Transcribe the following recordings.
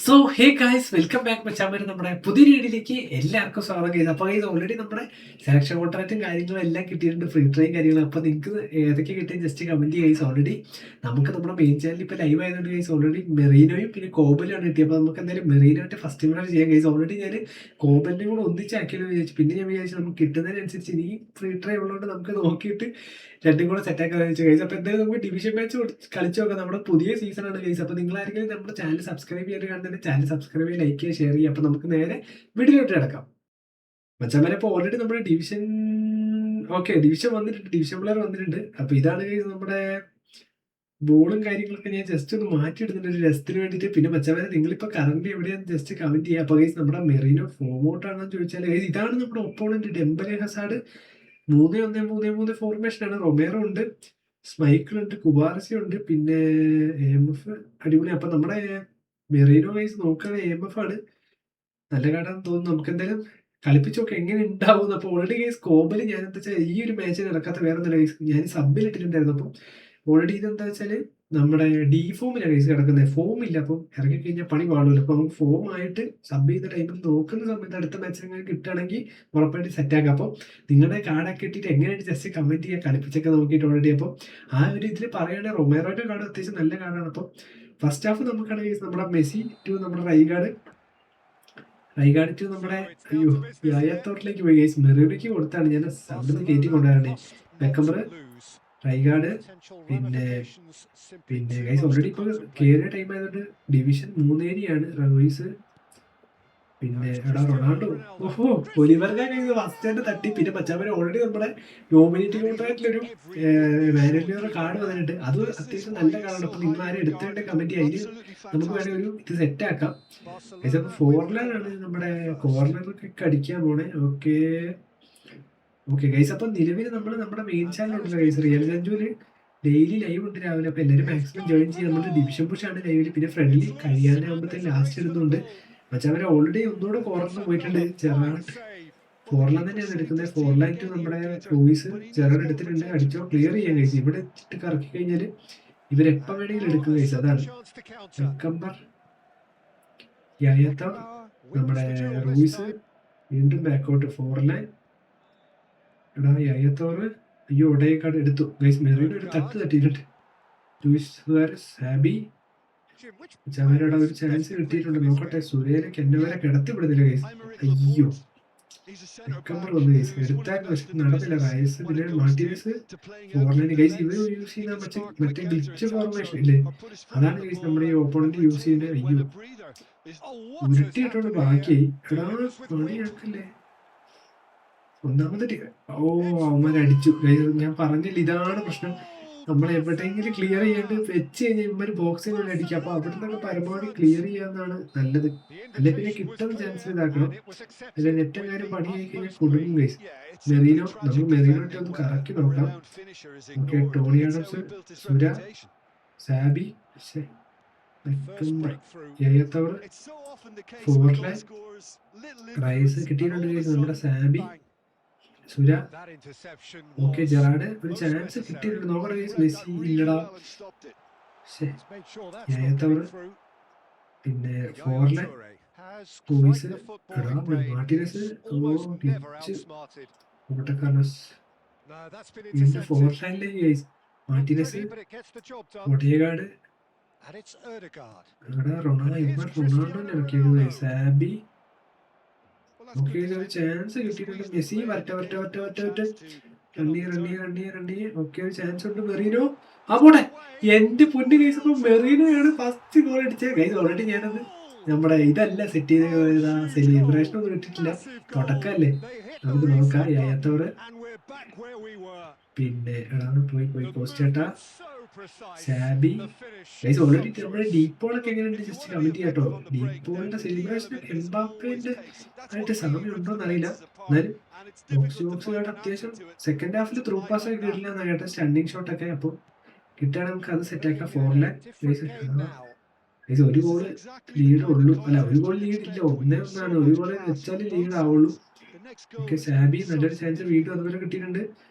So hey guys welcome back മച്ചാമാര് നമ്മുടെ പുതിയ വീഡിയോയിലേക്ക് എല്ലാവർക്കും സ്വാഗതം ചെയ്തു. അപ്പോൾ ഇത് ഓൾറെഡി നമ്മുടെ സെലക്ഷൻ കോൺട്രാക്റ്റും കാര്യങ്ങളും എല്ലാം കിട്ടിയിട്ടുണ്ട്, ഫ്രീ ട്രൈയും കാര്യങ്ങളും. അപ്പോൾ നിങ്ങൾക്ക് ഏതൊക്കെ കിട്ടിയ ജസ്റ്റ് കമന്റ് ചെയ്യുക. ഓൾറെഡി നമുക്ക് നമ്മുടെ മെയിൻ ചാനൽ ഇപ്പോൾ ലൈവ് ആയതുകൊണ്ട് ഗൈസ് ഓൾറെഡി മെറീനോയും പിന്നെ കോബലാണ് കിട്ടിയത്. അപ്പോൾ നമുക്ക് എന്തായാലും മെറീനോയിട്ട് ഫസ്റ്റ് ഇമ്പ്രഷൻ ചെയ്യാം ഗൈസ്. ഓൾറെഡി ഞാൻ കോബലിനെ കൂടെ ഒന്നിച്ചാക്കിയെന്ന് വിചാരിച്ചു. പിന്നെ ഞാൻ വിചാരിച്ചു നമുക്ക് കിട്ടുന്നതിനനുസരിച്ച് ഇനി ഫ്രീ ട്രൈ ഉള്ളതുകൊണ്ട് നമുക്ക് നോക്കിയിട്ട് രണ്ടും കൂടെ സെറ്റാക്കാൻ വെച്ചു ഗൈസ്. അപ്പോൾ എന്തായാലും നമുക്ക് ഡിവിഷൻ മാച്ച് കളിച്ചു നോക്കാം. നമ്മുടെ പുതിയ സീസണാണ് ഗൈസ്. അപ്പോൾ നിങ്ങളായിരിക്കും നമ്മുടെ ചാനൽ സബ്സ്ക്രൈബ് ചെയ്യാൻ കാണുന്നത് ചാനൽ സബ്സ്ക്രൈബ് ചെയ്യുക, ലൈക്ക് ചെയ്യുക, ഷെയർ ചെയ്യുക. അപ്പോൾ നമുക്ക് നേരെ വീഡിയോയിലോട്ട് കിടക്കാം. മച്ചാമാരെ ഇപ്പോൾ ഓൾറെഡി നമ്മുടെ ഡിവിഷൻ ഡിവിഷൻ വന്നിട്ടുണ്ട്, ഡിവിഷൻ പ്ലെയർ വന്നിട്ടുണ്ട്. അപ്പോൾ ഇതാണ് ഗൈസ് നമ്മുടെ ബോളും കാര്യങ്ങളൊക്കെ ഞാൻ ജസ്റ്റ് ഒന്ന് മാറ്റിയിടുന്നുണ്ട് ഒരു രസത്തിന് വേണ്ടിയിട്ട്. പിന്നെ മച്ചാമാരെ നിങ്ങളിപ്പോൾ കറന്റ് എവിടെയാണ് ജസ്റ്റ് കമന്റ് ചെയ്യുക. അപ്പോൾ ഗൈസ് നമ്മുടെ മെറീനോ ഫോം ഔട്ട് ആണെന്ന് ചോദിച്ചാൽ ഗൈസ് ഇതാണ് നമ്മുടെ ഒപ്പോണന്റ് ഡെംബലെ ഹസാഡ് 3-1-3-3 ഫോർമേഷനാണ്. റൊമേറോ ഉണ്ട്, സ്മൈക്കിൾ ഉണ്ട്, കുബാർസി ഉണ്ട്, പിന്നെ AMF അടിപൊളി. അപ്പം നമ്മുടെ മെറീനോ ഗൈസ് നോക്കുകയാണെങ്കിൽ AMF ആണ് നല്ല കാട്ടാന്ന് തോന്നുന്നു. നമുക്ക് എന്തായാലും കളിപ്പിച്ച് നോക്കാം എങ്ങനെ ഉണ്ടാവും. അപ്പോൾ ഓൾറെഡി ഗൈസ് കോബിൽ ഞാൻ എന്താ വെച്ചാൽ ഈ ഒരു മാച്ചിൽ നടക്കാത്ത വേറെ ഒന്നുമില്ല ഗൈസ്, ഞാൻ സബ്ബിൽ ഇട്ടിട്ടുണ്ടായിരുന്നു. അപ്പം ഓൾറെഡി ഇതെന്താ വെച്ചാൽ നമ്മുടെ ഡി ഫോമിലാണ് ഗൈസ് കിടക്കുന്നത്, ഫോം ഇല്ല. അപ്പം ഇറങ്ങിക്കഴിഞ്ഞാൽ പണി പാടില്ല. അപ്പോൾ നമുക്ക് ഫോം ആയിട്ട് സബ് ചെയ്യുന്ന ടൈമിൽ നോക്കുന്ന സമയത്ത് അടുത്ത മാച്ചിൽ അങ്ങനെ കിട്ടുകയാണെങ്കിൽ ഉറപ്പായിട്ട് സെറ്റാക്കാം. അപ്പോൾ നിങ്ങളുടെ കാർഡൊക്കെ ഇട്ടിട്ട് എങ്ങനെയാണ് ജസ്റ്റ് കമന്റ് ചെയ്യുക, കളിപ്പിച്ചൊക്കെ നോക്കിയിട്ട് ഓൾറെഡി. അപ്പോൾ ആ ഒരു ഇതിൽ പറയുകയാണെങ്കിൽ റൊമേറോയുടെ കാർഡ് അത്യാവശ്യം നല്ല കാർഡാണ്. അപ്പോൾ ഫസ്റ്റ് ഹാഫ് നമുക്കാണെങ്കിൽ നമ്മുടെ മെസ്സി ടു നമ്മുടെ റൈഗാർഡ് ടു നമ്മുടെ യാത്തോറിലേക്ക് പോയി ഗൈസ്. മെറീനോയ്ക്ക് കൊടുത്താണ് ഞാൻ അവിടുന്ന് കയറ്റി കൊണ്ടുവരാണ്. ബെക്കംബർ, റൈഗാർഡ്, പിന്നെ ഗൈസ് ഓൾറെഡി ഇപ്പോൾ കയറിയ ടൈം ആയതുകൊണ്ട് ഡിവിഷൻ 3 റോയ്സ്, പിന്നെ എടാ റൊണാൾഡോ, ഓഹോ ഒലിവർഗ ഫസ്റ്റ് ആയിട്ട് തട്ടി. പിന്നെ മച്ചാമാരെ ഓൾറെഡി നമ്മുടെ നോമിനേറ്റ് കോൺട്രാക്റ്റിലൊരു മാനേജർ കാർഡ് വന്നിട്ടുണ്ട്, അത് അത്യാവശ്യം നല്ല കാർഡാണ്. അപ്പോൾ നിങ്ങൾ ആരും എടുത്തേണ്ട കമന്റ് അതിന് നമുക്ക് വേണമെങ്കിൽ ഒരു ഇത് സെറ്റ് ആക്കാം. അപ്പോൾ ഫോർലറാണ് നമ്മുടെ കോർണറൊക്കെ അടിക്കാൻ പോണേ. Okay guys. അപ്പം നിലവിൽ നമ്മൾ നമ്മുടെ മെയിൻ ചാനലുണ്ടല്ലോ ഗൈസ്, റിയൽ ജഞ്ചൂല് ഡെയിലി ലൈവ് ഉണ്ട് രാവിലെ. അപ്പോൾ എല്ലാവരും മാക്സിമം ജോയിൻ ചെയ്യാം. നമ്മുടെ ഡിവിഷൻ പുഷാണ് ലൈവിൽ. പിന്നെ ഫ്രണ്ട്ലി കഴിയാനാകുമ്പോഴത്തേക്ക് ലാസ്റ്റ് ഇടുന്നുണ്ട്. മച്ചാവരെ ഓൾറെഡി ഒന്നുകൂടെ കോർണർ പോയിട്ടുണ്ട്. ജെറാഡ് ഫോർലാൻ തന്നെയാണ് എടുക്കുന്നത്. ഫോർലാൻഡ് നമ്മുടെ റൂയിസ് ജെറാഡ് എടുത്തിട്ടുണ്ട്. അടിച്ചോ ക്ലിയർ ചെയ്യാൻ കഴിച്ചു. ഇവിടെ ഇട്ട് കറക്കി കഴിഞ്ഞാൽ ഇവരെപ്പം വേണമെങ്കിലും എടുക്കും കഴിച്ചു. അതാണ് ബെക്കംബർ, യായത്ത, നമ്മുടെ റൂയിസ് വീണ്ടും ബാക്കോട്ട്. ഫോർലാൻ എടാ യായത്തോറ്, അയ്യോ ഒടേക്കാട് എടുത്തു ഗൈസ്. മെറീനോ ഒരു തട്ട് തട്ടിയിട്ടുണ്ട്. ലൂയിസ് സുവാരസ്, സാബി ചവരയുടെ ഒരു ചാൻസ് കിട്ടിയിട്ടുണ്ട്. നോക്കട്ടെ, സുരേനക്ക് എന്നെ വരെ കിടത്തി വിടുന്നില്ല ഗൈസ്. അയ്യോ ബെക്കംബർ വന്നു ഗൈസ്, എടുത്താൽ പക്ഷെ നടന്നില്ല. റൈസ് പിന്നെ മാർട്ടിനസ് ഫോർലൈൻ ഗൈസ്. ഇവർ യൂസ് ചെയ്യുന്ന മറ്റേ ഗ്ലിച്ച് ഫോർമേഷൻ ഇല്ലേ, അതാണ് ഗൈസ് നമ്മുടെ ഈ ഓപ്പോണന്റ് യൂസ് ചെയ്യുന്നത്. അയ്യോ ഉരുട്ടിയിട്ടുണ്ട് ബാക്കിയായി. എടാ പണിയാക്കല്ലേ. ഒന്നാമത് അവന്മാർ അടിച്ചു. ഞാൻ പറഞ്ഞില്ല ഇതാണ് പ്രശ്നം, നമ്മൾ എവിടെയെങ്കിലും ക്ലിയർ ചെയ്യാണ്ട് വെച്ച് കഴിഞ്ഞാൽ ഇവന്മാർ ബോക്സിൽ അടിക്കുക. അപ്പൊ അവിടെ നിന്നൊക്കെ പരമാവധി ക്ലിയർ ചെയ്യാന്നാണ് നല്ലത്. അല്ലെ പിന്നെ കിട്ടുന്ന ചാൻസ് ഇതാക്കണം. അല്ല നെറ്റും കാര്യം പണിയായി കഴിഞ്ഞാൽ കൊടുക്കും ഗൈസ്. മെറീനോ, നമുക്ക് മെറീനോട്ട് ഒന്ന് കറക്കി നോക്കാം. ഓക്കെ, ടോണി ആഡംസ്, സുര, സാബി, യയത്തവർ, ഫോർലാൻ, റൈസ് കിട്ടിയിട്ടുണ്ട് ഗൈസ്. നമ്മുടെ സാബി, സുര, ഓക്കെ ജെറാഡ് ഒരു ചാൻസ് കിട്ടിയിട്ടുണ്ട്. നോക്കണ ഗൈസ്. മെസ്സി ഇല്ലടാ, യയത്തവർ, പിന്നെ ഫോർലാൻ, ടൂയിസ്, എടാ മാർട്ടിനസ്, കാർലോസ് വീണ്ടും ഫോർലാൻഡിലേക്ക് ഗൈസ്. മാർട്ടിനസ്, ഒഡേഗാർഡ്, എടാ റൊണാൾഡോ ഇറക്കിയത്. സാബി, ഓക്കെ ഒരു ചാൻസ് കിട്ടിയിട്ടുണ്ട്. മെസ്സി വരട്ടെ. റണ്ണി. ഓക്കെ ഒരു ചാൻസ് ഉണ്ട്. മെറീനോ ആ പോട്ടെ. എന്റെ പൊന്നു ഗൈസ്, അപ്പൊ മെറീനോയാണ് ഫസ്റ്റ് ഗോൾ അടിച്ചത് ഗൈസ്. ഓൾറെഡി ഞാനത് നമ്മുടെ ഇതല്ല സെറ്റ് ചെയ്ത് സെലിബ്രേഷൻ ഒന്നും ഇട്ടിട്ടില്ല, തുടക്കല്ലേ. നമുക്ക് നോക്കാം. യായത്തോട് പിന്നെ പോയി പോസ്റ്റേട്ടാ, സാബി ഗൈസ്. ഓൾറെഡി നമ്മുടെ ഡീപ്പോളൊക്കെ എങ്ങനെയുണ്ട് ജസ്റ്റ് കമന്റ് ചെയ്യാട്ടോ. ഡീപ്പോളിന്റെ സെലിബ്രേഷൻ എംബാപ്പേന്റെ ആയിട്ട് സാമ്യം ഉണ്ടോന്ന് അറിയില്ല. എന്നാലും ബോക്സ് കാർഡ് അത്യാവശ്യം സെക്കൻഡ് ഹാഫിൽ ത്രൂ പാസ് ഒക്കെ കിട്ടില്ല എന്നാ കേട്ടോ, സ്റ്റണ്ടിങ് ഷോട്ട് ഒക്കെ. അപ്പോൾ കിട്ടുകയാണെങ്കിൽ നമുക്ക് അത് സെറ്റ് ആക്കാം. ഫോറിലെ ഗൈസ് ഒരു ഗോള് ലീഡ് ഉള്ളൂ, അല്ല ഒരു ഗോൾ ലീഡ് ഇല്ല, 1-1 ഒരു ഗോള് വെച്ചാലും ലീഡ് ആവുള്ളൂ. ഓക്കെ, സാബി നല്ലൊരു ചാൻസ് വീണ്ടും അതുപോലെ കിട്ടിയിട്ടുണ്ട്.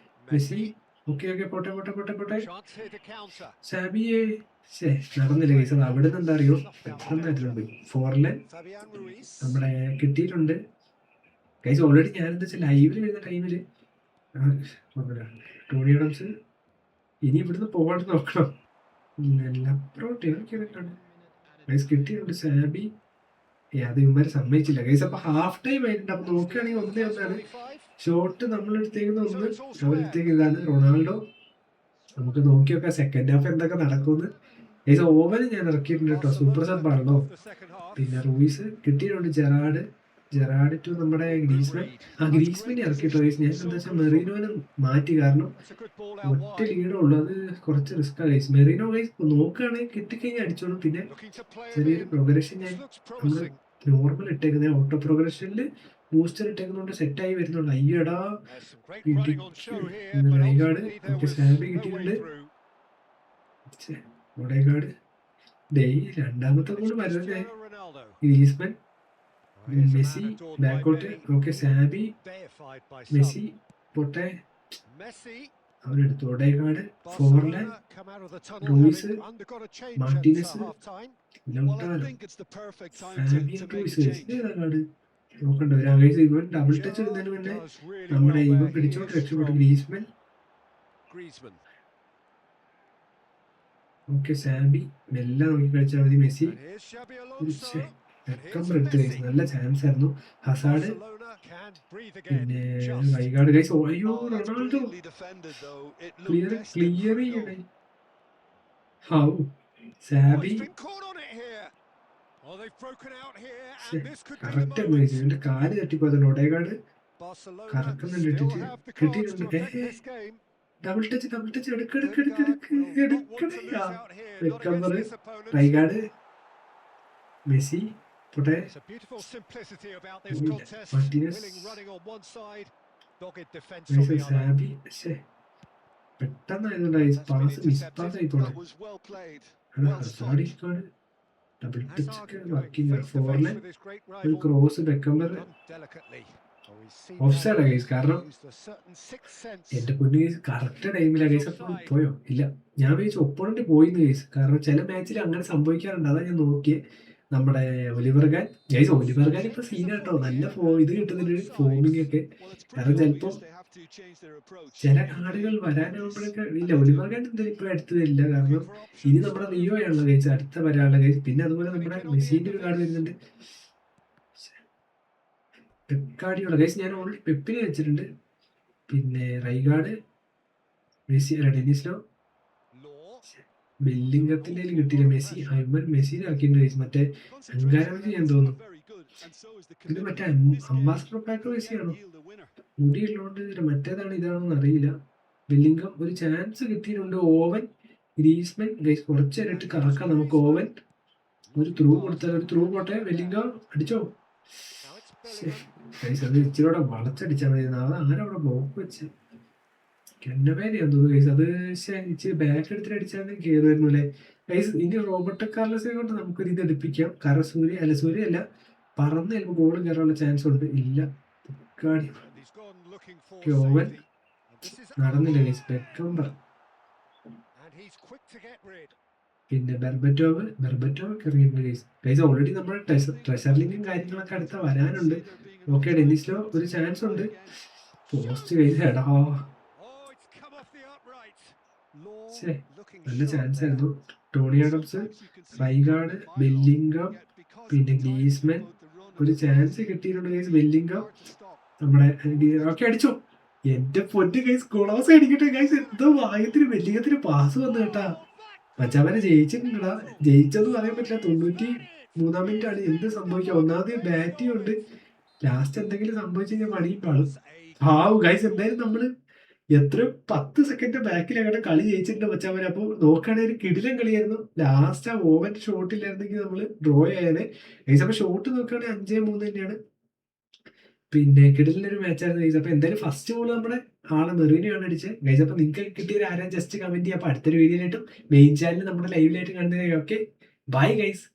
മെസ്സി ഓക്കെ ഓക്കെ പോട്ടെ പോട്ടെ പോട്ടെ പോട്ടെ. സാബിയെ നടന്നില്ല ഗൈസ്. അത് അവിടെ നിന്ന് എന്താ അറിയോ പെട്ടെന്നായിരുന്നു പോയി. ഫോറിലെ നമ്മുടെ കിട്ടിയിട്ടുണ്ട് ഗൈസ്. ഓൾറെഡി ഞാൻ എന്താ വെച്ചാൽ ലൈവിൽ വരുന്ന ടൈമിൽ ടോണി ആഡംസ് ഇനി ഇവിടുന്ന് പോകാണ്ട് നോക്കണം. ഗൈസ് കിട്ടിയിട്ടുണ്ട് സാബി. അത് ഇവന്മാര് സമ്മതിച്ചില്ല ഗൈസ്. അപ്പൊ ഹാഫ് ടൈം ആയിട്ടുണ്ട്. അപ്പൊ നോക്കുകയാണെങ്കിൽ 1-1 ഷോട്ട് നമ്മളെടുത്തേക്കുന്ന 1, അവരെടുത്തേക്ക് ഇതാണ് റൊണാൾഡോ. നമുക്ക് നോക്കി നോക്കാം സെക്കൻഡ് ഹാഫ് എന്തൊക്കെ നടക്കുമെന്ന്. ഗൈസ് ഓവന് ഞാൻ ഇറക്കിയിട്ടുണ്ട് കേട്ടോ, സൂപ്പർ സബ് ആണല്ലോ. പിന്നെ റൂയിസ് കിട്ടിയിട്ടുണ്ട്. ജെറാഡ് ടു നമ്മുടെ ഗ്രീസ്മാൻ. ഗ്രീസ്മാനെ ഇറക്കിട്ടോ ഗൈസ്. ഞാൻ എന്താ വെച്ചാൽ മെറീനോനെ മാറ്റി, കാരണം ഒറ്റ ലീഡേ ഉള്ളൂ. അത് കുറച്ച് റിസ്ക് ഗൈസ്. മെറീനോ ഗൈസ് നോക്കുകയാണെങ്കിൽ കിട്ടിക്കഴിഞ്ഞാൽ അടിച്ചോളും. പിന്നെ ചെറിയൊരു പ്രോഗ്രഷൻ ഞാൻ നമ്മള് നോർമൽ ഇട്ടേക്കുന്നത്, ഓട്ടോ പ്രോഗ്രഷനിൽ ബൂസ്റ്റർ ഇട്ടേക്കുന്നോണ്ട് സെറ്റായി വരുന്നുണ്ട്. അയ്യടാ റൈഗാർഡ്. ഓക്കെ സാബി കിട്ടിയിട്ടുണ്ട്. ഒഡേഗാർഡ് രണ്ടാമത്തെ ഗോൾ വരുന്നത്. ഗ്രീസ്മാൻ, മെസ്സി ബാക്കോട്ട്. ഓക്കെ സാബി, മെസ്സി പൊട്ടെ അവരെടുത്തു. Odegaard, Forlan, Ruiz, Martinez, Lautaro, Fabian Ruiz. നോക്കണ്ട ഇവൻ ഡബിൾ ടച്ച് ഇടുന്നതിന് മുന്നേ നമ്മുടെ ഇവൻ പിടിച്ചോണ്ട് രക്ഷപ്പെട്ടു. ഗ്രീസ്മാൻ. ഓക്കെ സാബി മെല്ലെ നോക്കി കളിച്ചാൽ മതി. മെസ്സി നല്ല ചാൻസ് ആയിരുന്നു. ഹസാഡ്, പിന്നെ വൈകാട് ഗൈസ്. അയ്യോ റൊണാൾഡോ ക്ലിയർ ചെയ്യണേ. ഹൗ സാബി കറക്റ്റ് ഇവന്റെ കാല് തട്ടിപ്പോയതാണ്. ഒഡേഗാർഡ് കറക്കുന്നുണ്ട്. കിട്ടിയിട്ടുണ്ട്. ഡബിൾ ടച്ച് എടുക്കണേ. റൈഗാർഡ്, മെസ്സി പൊട്ടെ, മാർട്ടിനസ്, സാബി. പെട്ടെന്നായതുകൊണ്ടായി പാസ് മിസ്പാസ് ആയിപ്പോളെ. Double touch working. ഫോർലൈൻ ഒരു ക്രോസ് ബെക്കംബർ ഓഫ് സൈഡ് ഗൈസ്. കാരണം എന്റെ പൊന്നു ഗൈസ് കറക്റ്റ് ടൈമിലാണ് ഗൈസ്. അപ്പോൾ പോയോ ഇല്ല, ഞാൻ വിചാരിച്ചു ഒപ്പോണന്റ് പോയിന്ന് ഗൈസ്. കാരണം ചില മാച്ചിൽ അങ്ങനെ സംഭവിക്കാറുണ്ട്. അതാ ഞാൻ നോക്കിയത്. നമ്മുടെ ഒലിവർഗാൻ ഗൈസ്. ഒലിവർഗാൻ ഇപ്പൊ സീനാട്ടോ, നല്ല ഇത് കിട്ടുന്നുണ്ട് ഫോമിംഗ് ഒക്കെ. കാരണം ചിലപ്പോ ചില കാർഡുകൾ വരാനാകുമ്പോഴൊക്കെ ഇല്ല. ഒലിവർഗാൻ എന്തായാലും ഇപ്പൊ അടുത്ത് വരില്ല, കാരണം ഇനി നമ്മുടെ റിയോ ആണല്ലോ ഗൈസ് അടുത്ത വരാനുള്ള ഗൈസ്. പിന്നെ അതുപോലെ നമ്മുടെ മെസ്സിന്റെ ഒരു കാർഡ് വരുന്നുണ്ട്, പെപ്കാർഡിയുള്ള ഗൈസ്. ഞാൻ ഓൾറെഡി പെപ്പിനെ വെച്ചിട്ടുണ്ട്. പിന്നെ റൈഗാർഡ്, മെസ്സി അല്ല ഡെനിസ്ലോ, ബെല്ലിംഗത്തിന്റെ കിട്ടിയില്ല. മെസ്സി മെസ്സിനെ ആക്കിയിട്ടുണ്ട് ഗൈസ്. മറ്റേ അങ്കാരം ഞാൻ തോന്നുന്നു. പിന്നെ മറ്റേ അംബാസഡർ പാക്ക് മെസ്സിയാണോ? മുടിയുള്ളതുകൊണ്ട് മറ്റേതാണ് ഇതാണെന്ന് അറിയില്ല. ബെല്ലിംഗം ഒരു ചാൻസ് കിട്ടിയിട്ടുണ്ട്. Owen, Griezmann guys. കുറച്ച് നേരിട്ട് കറക്കാം നമുക്ക്. ഓവൻ ഒരു ത്രൂ കൊടുത്താൽ ഒരു ത്രൂ പോട്ടെ. ബെല്ലിംഗം അടിച്ചോ ഗൈസ്. അത് ഇച്ചിരി വളച്ചടിച്ചാൽ മതി. അത് അങ്ങനെ അവിടെ ബ്ലോക്ക് വെച്ച് കെന്നവേനയാന്ന് തോന്നുന്നു ഗൈസ്. അത് ഇച്ചിരി ബാക്ക് എടുത്തിട്ട് അടിച്ചാൽ കയറുമായിരുന്നു അല്ലേ ഗൈസ്. ഇനി റോബർട്ടോ കാർലോസിനെ കൊണ്ട് നമുക്കൊരു ഇത് എടുപ്പിക്കാം. കാരണം സൂര്യ അല്ല പറന്ന് ചിലപ്പോൾ ഗോൾ കയറാനുള്ള ചാൻസ് ഉണ്ട്. ഇല്ല ഓവൻ നടന്നില്ല ഗൈസ്. ബെക്കംബർ, പിന്നെ ബെർബറ്റോവ് ഇറങ്ങിയിട്ടുണ്ട് ഗൈസ്. ഗൈസ് ഓൾറെഡി നമ്മുടെ ട്രഷർ ലിങ്കും കാര്യങ്ങളൊക്കെ അടുത്ത വരാനുണ്ട്. ഓക്കെ ഡെന്നിസ്ലോ ഒരു ചാൻസ് ഉണ്ട്. Post guys. എടാ നല്ല ചാൻസ് ആയിരുന്നു. ടോണി ആഡംസ്, റൈഗാർഡ്, ബെല്ലിംഗം, പിന്നെ ഗ്രീസ്മാൻ ഒരു ചാൻസ് കിട്ടിയിട്ടുണ്ട് ഗൈസ്. ബെല്ലിംഗം നമ്മുടെ ഓക്കെ അടിച്ചോ. എന്റെ പൊന്ന് ഗൈസ് കൊളോസ് അടിക്കട്ടെ ഗൈസ്. എന്തോ ഭാഗ്യത്തിന് ബെല്ലിംഗത്തിന് പാസ് വന്നു കേട്ടാ. മച്ചാവനെ ജയിച്ചിട്ടുണ്ടാ. ജയിച്ചെന്ന് പറയാൻ പറ്റില്ല. 93-ാം മിനിറ്റ് ആണ്. എന്ത് സംഭവിക്കാം. ഒന്നാമത് ബാറ്റിംഗ് ഉണ്ട്. ലാസ്റ്റ് എന്തെങ്കിലും സംഭവിച്ചു കഴിഞ്ഞാൽ പണിയും പാടും. ഗൈസ് എന്തായാലും നമ്മള് എത്ര 10 സെക്കൻഡ് ബാക്കിലങ്ങനെ കളി ജയിച്ചിട്ടുണ്ട് മച്ചാവനെ. അപ്പോൾ നോക്കുകയാണെങ്കിൽ ഒരു കിടിലൻ കളിയായിരുന്നു. ലാസ്റ്റ് ആ ഓവൻ ഷോട്ടില്ലായിരുന്നെങ്കിൽ നമ്മൾ ഡ്രോ ആയാലേ ഗൈസ്. അപ്പൊ ഷോട്ട് നോക്കുകയാണെങ്കിൽ 5-3 തന്നെയാണ്. പിന്നെ കിടിലൊരു മാച്ചായിരുന്നു ഗൈസ്. അപ്പൊ എന്തായാലും ഫസ്റ്റ് ബോൾ നമ്മുടെ ആളെ മെറീനയാണ് അടിച്ചത് ഗൈസ്. അപ്പൊ നിങ്ങൾക്ക് കിട്ടിയ ആരാ ജസ്റ്റ് കമന്റ് ചെയ്യാം. അപ്പൊ അടുത്തൊരു വീഡിയോയിലായിട്ടും മെയിൻ ചാനൽ നമ്മുടെ ലൈവിലായിട്ട് കാണുന്നത്. Okay bye guys.